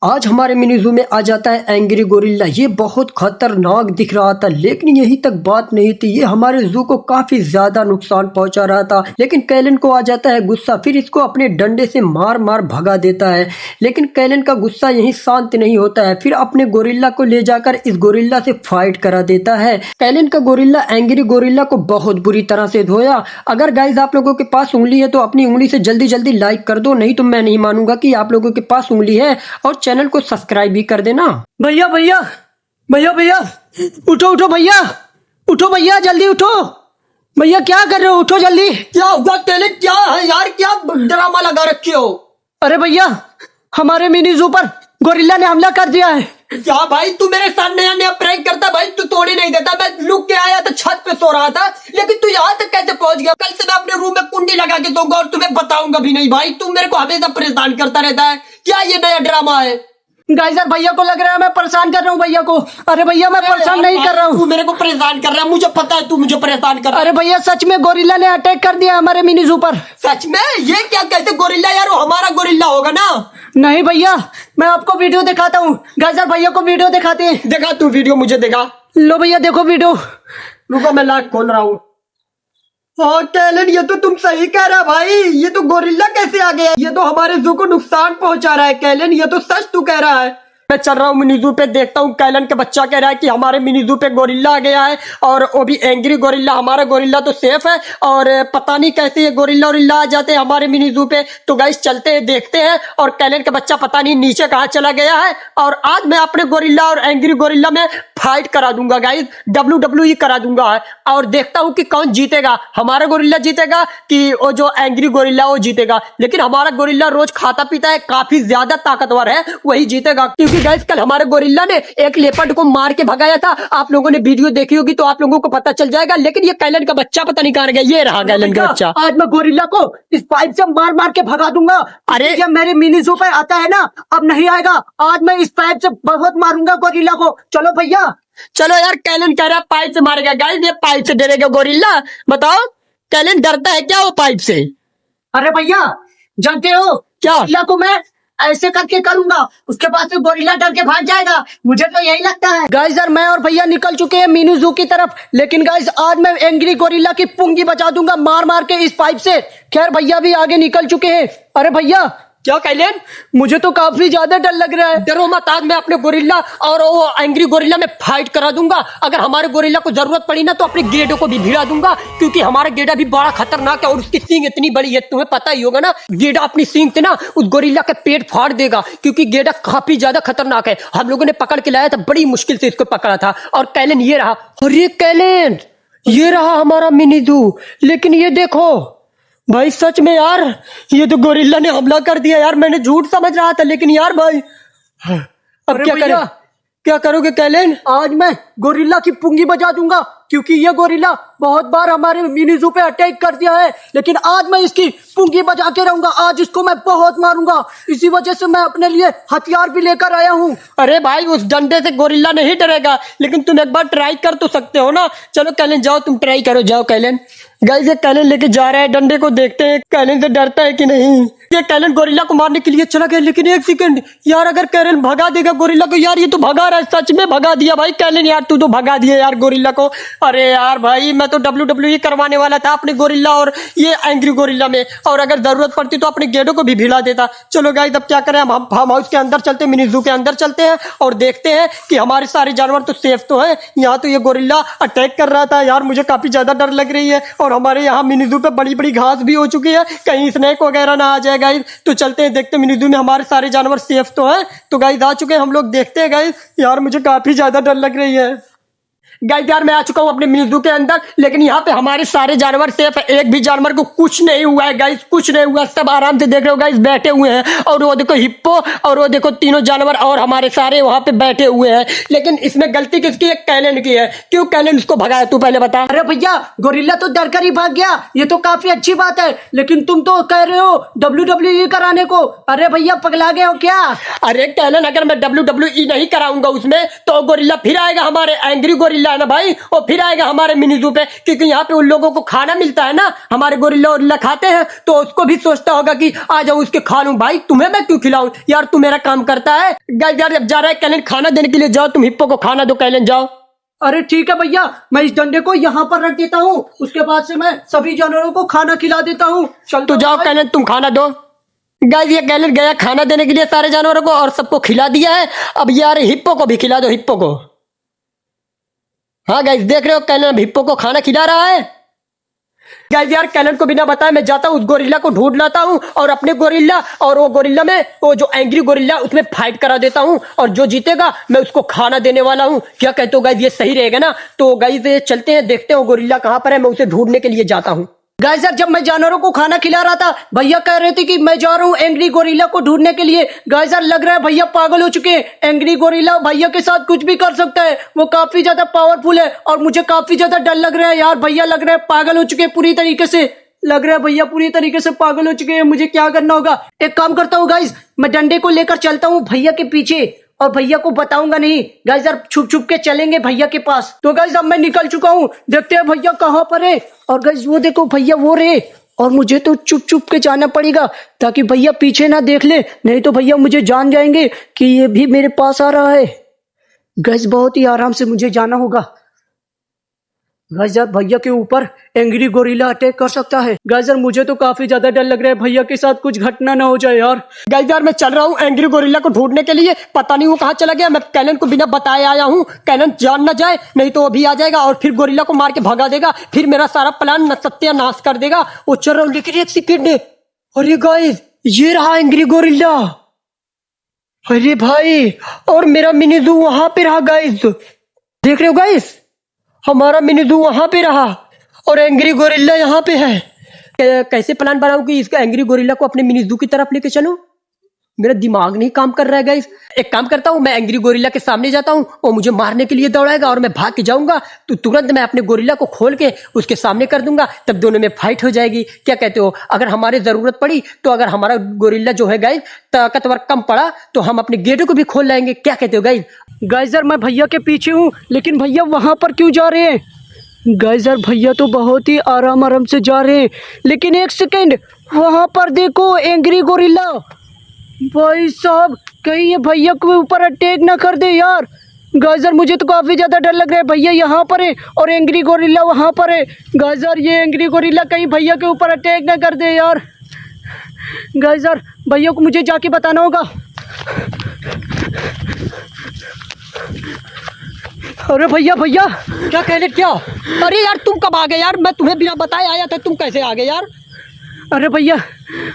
आज हमारे मिनी जू में आ जाता है एंग्री गोरिल्ला। ये बहुत खतरनाक दिख रहा था, लेकिन यही तक बात नहीं थी। ये हमारे जू को काफी ज्यादा नुकसान पहुंचा रहा था। लेकिन कैलन को आ जाता है गुस्सा, फिर इसको अपने डंडे से मार मार भगा देता है। लेकिन कैलन का गुस्सा यहीं शांत नहीं होता है, फिर अपने गोरिल्ला को ले जाकर इस गोरिल्ला से फाइट करा देता है। कैलन का गोरिल्ला एंग्री गोरिल्ला को बहुत बुरी तरह से धोया। अगर गाइज आप लोगों के पास उंगली है तो अपनी उंगली से जल्दी जल्दी लाइक कर दो, नहीं तो मैं नहीं मानूंगा कि आप लोगों के पास उंगली है। और चैनल को सब्सक्राइब भी कर देना। भैया भैया भैया भैया उठो उठो भैया, उठो भैया, जल्दी उठो भैया। क्या कर रहे हो, उठो जल्दी। क्या हुआ कैलन, क्या है यार, क्या ड्रामा लगा रखे हो? अरे भैया हमारे मिनी जू पर गोरिल्ला ने हमला कर दिया है। क्या भाई, तू मेरे साथ नया नया प्रैंक करता भाई, तू तोड़ ही नहीं देता। मैं लुक के आया था, छत पे सो रहा था, लेकिन तू यहाँ तक कैसे पहुंच गया? कल से मैं अपने रूम में कुंडी लगा के दूंगा और तुम्हें बताऊंगा भी नहीं। भाई तू मेरे को हमेशा परेशान करता रहता है, क्या ये नया ड्रामा है? गाइस यार भैया को लग रहा है मैं परेशान कर रहा हूँ भैया को। अरे भैया मैं परेशान नहीं कर रहा हूँ, तू मेरे को परेशान कर रहा है, मुझे पता है तू मुझे परेशान कर रहा है। अरे भैया सच में गोरिल्ला ने अटैक कर दिया हमारे मिनी जू पर। सच में? ये क्या कहते गोरिल्ला यार, वो हमारा गोरिल्ला होगा ना? नहीं भैया मैं आपको वीडियो दिखाता हूँ। गाइस यार भैया को वीडियो दिखाते हैं। दिखा तू वीडियो, मुझे दिखा। लो भैया देखो वीडियो। रुको मैं लाइट खोल रहा हूँ। हाँ कैलन, ये तो तुम सही कह रहा भाई, ये तो गोरिल्ला कैसे आ गया? ये तो हमारे जू को नुकसान पहुंचा रहा है कैलन, ये तो सच तू कह रहा है। मैं चल रहा हूँ मिनी जू पे, देखता हूँ कैलन का बच्चा कह रहा है कि हमारे मिनी जू पे गोरिल्ला आ गया है, और वो भी एंग्री गोरिल्ला। हमारा गोरिल्ला तो सेफ है, और पता नहीं कैसे ये गोरिल्ला ओरिल्ला आ जाते हैं हमारे मिनी जू पे। तो गाइस चलते हैं, देखते हैं। और कैलन का बच्चा पता नहीं नीचे कहाँ चला गया है। और आज मैं अपने गोरिल्ला और एंग्री गोरिल्ला में फाइट करा दूंगा गाइस, WWE करा दूंगा। और देखता हूँ कि कौन जीतेगा, हमारा गोरिल्ला जीतेगा कि वो जो एंग्री गोरिल्ला वो जीतेगा। लेकिन हमारा गोरिल्ला रोज खाता पीता है, काफी ज्यादा ताकतवर है, वही जीतेगा। क्योंकि गाइस कल हमारे गोरिल्ला ने एक लेपर्ड को मार के भगाया था। आप लोगों ने वीडियो देखी होगी तो आप लोगों को पता चल जाएगा। लेकिन ये कैलन का बच्चा पता नहीं कहां गया। ये रहा कैलन का बच्चा। आज मैं गोरिल्ला को इस पाइप से मार मार के भगा दूंगा। अरे जब मेरे मिनी जू पे आता है ना, अब नहीं आएगा। आज मैं इस पाइप से बहुत मारूंगा गोरिल्ला को। चलो भैया चलो यार। कैलन कह रहा है पाइप से मारेगा। गाइस ये पाइप से डरेगा गोरिल्ला? बताओ कैलन डरता है क्या वो पाइप से? अरे भैया जानते हो क्या, गोरिल्ला को मैं ऐसे करके करूंगा, उसके बाद से गोरिल्ला डर के भाग जाएगा। मुझे तो यही लगता है। गाइस यार मैं और भैया निकल चुके हैं मिनी जू की तरफ, लेकिन गाइस आज मैं एंग्री गोरिल्ला की पुंगी बचा दूंगा मार मार के इस पाइप से। खैर भैया भी आगे निकल चुके हैं। अरे भैया क्या कैलन, मुझे तो काफी ज्यादा डर लग रहा है। डरो मत, आज मैं अपने गोरिल्ला और वो एंग्री गोरिल्ला में फाइट करा दूंगा। अगर हमारे गोरिल्ला को जरूरत पड़ी ना तो अपने गेडो को भी भिड़ा दूंगा, क्योंकि हमारा गेडा भी बड़ा खतरनाक है और उसकी सींग इतनी बड़ी है, तुम्हें पता ही होगा ना। गेडा अपनी सींग से ना उस गोरिल्ला का पेट फाड़ देगा, क्योंकि गेडा काफी ज्यादा खतरनाक है। हम लोगों ने पकड़ के लाया था, बड़ी मुश्किल से इसको पकड़ा था। और कैलन ये रहा। अरे कैलन ये रहा हमारा मिनी जू। लेकिन ये देखो भाई, सच में यार ये तो गोरिल्ला ने हमला कर दिया यार। मैंने झूठ समझ रहा था, लेकिन यार भाई अब क्या करें? क्या करोगे कैलन? आज मैं गोरिल्ला की पुंगी बजा दूंगा, क्योंकि ये गोरिल्ला बहुत बार हमारे मिनी जू पे अटैक कर दिया है। लेकिन आज मैं इसकी पुंगी बजा के रहूंगा, आज इसको मैं बहुत मारूंगा। इसी वजह से मैं अपने लिए हथियार भी लेकर आया हूँ। अरे भाई उस डंडे से गोरिल्ला नहीं डरेगा, लेकिन तुम एक बार ट्राई कर तो सकते हो ना। चलो कैलन जाओ, तुम ट्राई करो, जाओ कैलन। गाइस ये कैलन लेके जा रहा है डंडे को, देखते हैं कैलन से डरता है कि नहीं। ये कैलन गोरिल्ला को मारने के लिए चला गया, लेकिन एक सेकंड यार, अगर कैलन भगा देगा गोरिल्ला को। यार ये तो भगा रहा है, सच में भगा दिया भाई कैलन। यार तू तो भगा दिया यार गोरिल्ला को। अरे यार भाई मैं तो WWE करवाने वाला था अपने गोरिल्ला और ये एंग्री गोरिल्ला में, और अगर जरूरत पड़ती तो अपने गेडो को भी भिड़ा देता। चलो गाइस अब क्या करें, हम फार्म हाउस के अंदर चलते हैं, मिनी जू के अंदर चलते हैं और देखते हैं कि हमारे सारे जानवर तो सेफ तो है। यहाँ तो ये गोरिल्ला अटैक कर रहा था यार, मुझे काफी ज्यादा डर लग रही है। और हमारे यहाँ मिनी जू पे बड़ी बड़ी घास भी हो चुकी है, कहीं स्नैक वगैरह ना आ जाए गाइस। तो चलते हैं, देखते हैं मिनी जू में हमारे सारे जानवर सेफ तो है। तो गाइस आ चुके हैं हम लोग, देखते हैं गाइस। यार मुझे काफी ज्यादा डर लग रही है गाइस। यार मैं आ चुका हूँ अपने मिनी जू के अंदर, लेकिन यहाँ पे हमारे सारे जानवर सेफ है। एक भी जानवर को कुछ नहीं हुआ है गाइस, कुछ नहीं हुआ। सब आराम से देख रहे हो गाइस, बैठे हुए हैं। और वो देखो हिप्पो, और वो देखो तीनों जानवर और हमारे सारे वहां पे बैठे हुए हैं। लेकिन इसमें गलती किसकी है? कैलन की है। क्यों कैलन उसको भगाया, तू पहले बता। अरे भैया गोरिल्ला तो डर कर ही भाग गया, ये तो काफी अच्छी बात है। लेकिन तुम तो कह रहे हो WWE कराने को। अरे भैया पगला गए हो क्या? अरे कैलन अगर मैं WWE नहीं कराऊंगा उसमें, तो गोरिल्ला फिर आएगा हमारे एंग्री गोरिल्ला गोरिल्ला है ना भाई, वो फिर आएगा हमारे मिनी जू पे, क्योंकि यहाँ पे उन लोगों को खाना मिलता है ना, हमारे गोरिल्ला वोरिल्ला खाते हैं, तो उसको भी सोचता होगा कि आ जाओ उसके खा लूं। भाई तुम्हें मैं क्यों खिलाऊं यार, तू मेरा काम करता है। गाइस यार जब जा रहा है कैलन खाना देने के लिए, जाओ तुम हिप्पो को खाना दो, कैलन जाओ। अरे ठीक है भैया, मैं इस डंडे को यहाँ पर रख देता हूँ, उसके बाद से मैं सभी जानवरों को खाना खिला देता हूँ। चल तो जाओ कैलन तुम खाना दो। गाइस ये कैलन गया खाना देने के लिए सारे जानवरों को और सबको खिला दिया है। अब यार हिप्पो को भी खिला दो, हिप्पो को। हाँ गाइस देख रहे हो कैलन अब हिप्पो को खाना खिला रहा है। गाइस यार कैलन को बिना बताए मैं जाता हूँ उस गोरिल्ला को ढूंढ लाता हूँ, और अपने गोरिल्ला और वो गोरिल्ला में वो जो एंग्री गोरिल्ला उसमें फाइट करा देता हूँ, और जो जीतेगा मैं उसको खाना देने वाला हूँ। क्या कहते हो गाइस, ये सही रहेगा ना? तो गाइस ये चलते हैं, देखते हैं गोरिल्ला कहाँ पर है, मैं उसे ढूंढने के लिए जाता हूँ। गाइस यार जब मैं जानवरों को खाना खिला रहा था, भैया कह रहे थे कि मैं जा रहा हूँ एंग्री गोरिल्ला को ढूंढने के लिए। गाइस यार लग रहा है भैया पागल हो चुके हैं। एंग्री गोरिल्ला भैया के साथ कुछ भी कर सकता है, वो काफी ज्यादा पावरफुल है और मुझे काफी ज्यादा डर लग रहा है यार। भैया लग रहा है पागल हो चुके हैं पूरी तरीके से, लग रहा है भैया पूरी तरीके से पागल हो चुके हैं। मुझे क्या करना होगा? एक काम करता हूँ गाइस, मैं डंडे को लेकर चलता हूँ भैया के पीछे, और भैया को बताऊंगा नहीं। गाइस यार छुप छुप के चलेंगे भैया के पास। तो गाइस अब मैं निकल चुका हूँ, देखते हैं भैया कहाँ पर है। और गाइस वो देखो भैया वो रहे, और मुझे तो चुप चुप के जाना पड़ेगा ताकि भैया पीछे ना देख ले, नहीं तो भैया मुझे जान जाएंगे कि ये भी मेरे पास आ रहा है। गाइस बहुत ही आराम से मुझे जाना होगा। गाइस यार भैया के ऊपर एंग्री गोरिल्ला अटैक कर सकता है। गाइस यार मुझे तो काफी ज्यादा डर लग रहा है, भैया के साथ कुछ घटना ना हो जाए यार। गाइस यार मैं चल रहा हूँ एंग्री गोरिल्ला को ढूंढने के लिए, पता नहीं वो कहाँ चला गया। मैं कैलन को बिना बताए आया हूँ, कैलन जान ना जाए, नहीं तो वो भी आ जाएगा और फिर गोरिल्ला को मार के भगा देगा, फिर मेरा सारा प्लान सत्यानाश कर देगा। वो चल रहा हूँ, लेकिन एक सेकंड, अरे गाइस ये रहा एंग्री गोरिल्ला। अरे भाई और मेरा मिनी जू वहां पे रहा गाइस, देख रहे हो गाइस, हमारा मिनी जू वहां पे रहा और एंग्री गोरिल्ला यहाँ पे है। कैसे प्लान बनाऊं कि इसका एंग्री गोरिल्ला को अपने मिनी जू की तरफ लेके चलूं? मेरा दिमाग नहीं काम कर रहा है गाइस। एक काम करता हूँ, मैं एंग्री गोरिल्ला के सामने जाता हूँ, वो मुझे मारने के लिए दौड़ाएगा और मैं भाग के जाऊंगा, तो तुरंत मैं अपने गोरिल्ला को खोल के उसके सामने कर दूंगा, तब दोनों में फाइट हो जाएगी। क्या कहते हो? अगर हमारे जरूरत पड़ी तो अगर हमारा गोरिल्ला जो है गाइस ताकतवर कम पड़ा तो हम अपने गेटों को भी खोल लाएंगे। क्या कहते हो गाइस? गाइस यार मैं भैया के पीछे हूँ, लेकिन भैया वहां पर क्यों जा रहे हैं? गाइस यार भैया तो बहुत ही आराम आराम से जा रहे हैं, लेकिन एक सेकेंड, वहां पर देखो एंग्री गोरिल्ला। भाई साहब कहीं ये भैया के ऊपर अटैक ना कर दे यार। गाइस यार मुझे तो काफी ज्यादा डर लग रहा है, भैया यहाँ पर है और एंग्री गोरिल्ला वहां पर है। गाइस यार ये एंग्री गोरिल्ला कहीं भैया के ऊपर अटैक ना कर दे यार। गाइस यार भैया को मुझे जाके बताना होगा। अरे भैया भैया क्या कहने क्या? अरे यार तुम कब आ गए यार? मैं तुम्हें बिना बताए आया था, तुम कैसे आ गए यार? अरे भैया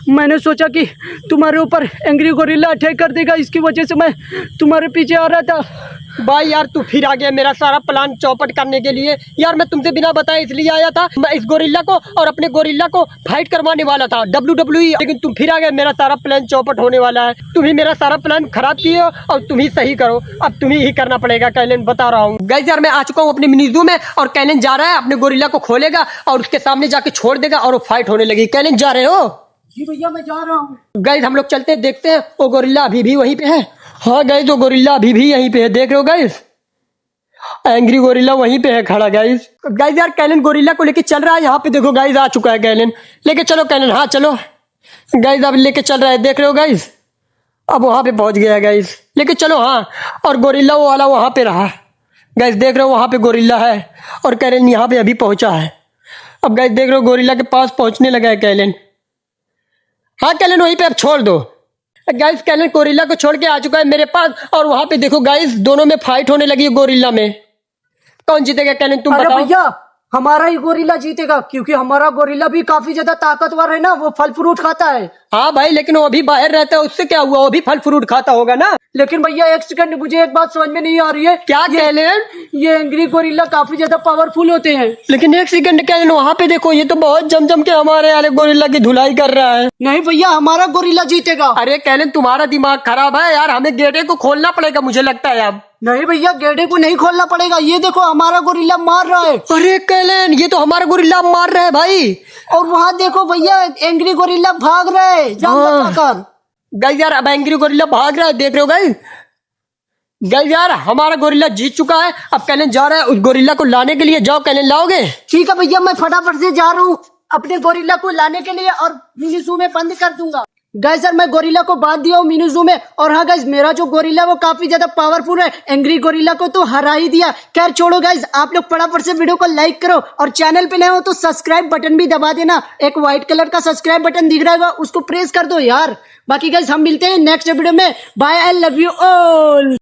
मैंने सोचा कि तुम्हारे ऊपर एंग्री गोरिल्ला अटैक कर देगा, इसकी वजह से मैं तुम्हारे पीछे आ रहा था। भाई यार तू फिर आ गया मेरा सारा प्लान चौपट करने के लिए। यार मैं तुमसे बिना बताए इसलिए आया था, मैं इस गोरिल्ला को और अपने गोरिल्ला को फाइट करवाने वाला था WWE, लेकिन तुम फिर आ गए, मेरा सारा प्लान चौपट होने वाला है। तुम ही मेरा सारा प्लान खराब किए हो और तुम ही सही करो, अब तुम्हें ही करना पड़ेगा कैलन, बता रहा हूँ। गाइस यार मैं आ चुका हूँ अपने मिनी जू में और कैलन जा रहा है, अपने गोरिल्ला को खोलेगा और उसके सामने जाके छोड़ देगा और वो फाइट होने लगी। कैलन जा रहे हो? जी भैया मैं जा रहा हूँ। गाइस हम लोग चलते हैं, देखते हैं वो गोरिल्ला अभी भी वहीं पे है। हाँ गाइस वो गोरिल्ला अभी भी यहीं पे है, देख रहे हो गाइस, एंग्री गोरिल्ला वहीं पे है खड़ा गाइस। गाइस यार कैलन गोरिल्ला को लेके चल रहा है, यहाँ पे देखो गाइस आ चुका है कैलन, लेके चलो कैलन। हाँ चलो गाइस अब लेके चल रहा है, देख रहे हो गाइस, अब वहां पे पहुंच गया गाइस, लेके चलो। हाँ और गोरिल्ला वो वाला वहां पे रहा गाइस, देख रहे हो वहां पे गोरिल्ला है और कैलन यहाँ पे अभी पहुंचा है। अब गाइस देख रहे हो गोरिल्ला के पास पहुंचने लगा है कैलन। हाँ कैलन वहीं पे अब छोड़ दो। गाइस कैलन गोरिल्ला को छोड़ के आ चुका है मेरे पास और वहां पे देखो गाइस दोनों में फाइट होने लगी है गोरिल्ला में। कौन जीतेगा कैलन तुम अरे बताओ? भैया हमारा ही गोरिल्ला जीतेगा, क्योंकि हमारा गोरिल्ला भी काफी ज्यादा ताकतवर है ना, वो फल फ्रूट खाता है। हाँ भाई लेकिन वो अभी बाहर रहता है, उससे क्या हुआ, वो भी फल फ्रूट खाता होगा ना। लेकिन भैया एक सेकंड, मुझे एक बात समझ में नहीं आ रही है। क्या कैलन? ये एंग्री गोरिल्ला काफी ज्यादा पावरफुल होते हैं। लेकिन एक सेकंड कैलन, वहां पे देखो ये तो बहुत जम के हमारे वाले गोरिल्ला की धुलाई कर रहा है। नहीं भैया हमारा गोरिल्ला जीतेगा। अरे कैलन तुम्हारा दिमाग खराब है यार, हमें गेटे को खोलना पड़ेगा मुझे लगता है अब। नहीं भैया गेटे को नहीं खोलना पड़ेगा, ये देखो हमारा गोरिल्ला मार रहा है। अरे कैलन ये तो हमारा गोरिल्ला मार रहा है भाई। और वहाँ देखो भैया एंग्री गोरिल्ला भाग रहा है जान बचाकर। गाइस यार अब एंग्री गोरिल्ला भाग रहा है, देख रहे हो गाइस, गाइस यार हमारा गोरिल्ला जीत चुका है। अब कैलन जा रहा है उस गोरिल्ला को लाने के लिए। जाओ कैलन, लाओगे? ठीक है भैया, मैं फटाफट से जा रहा हूँ अपने गोरिल्ला को लाने के लिए और मिनी जू में बंद कर दूंगा। गाइस यार मैं गोरिल्ला को बांध दिया हूँ मिनी जू में। और हाँ गाइस, मेरा जो गोरिल्ला वो काफी ज्यादा पावरफुल है। एंग्री गोरिल्ला को तो हरा ही दिया। खैर छोड़ो गाइस, आप लोग फटाफट से वीडियो को लाइक करो और चैनल पे नए हो तो सब्सक्राइब बटन भी दबा देना। एक व्हाइट कलर का सब्सक्राइब बटन दिख रहा है, उसको प्रेस कर दो यार। बाकी गाइस हम मिलते हैं नेक्स्ट वीडियो में। Bye, I love you all.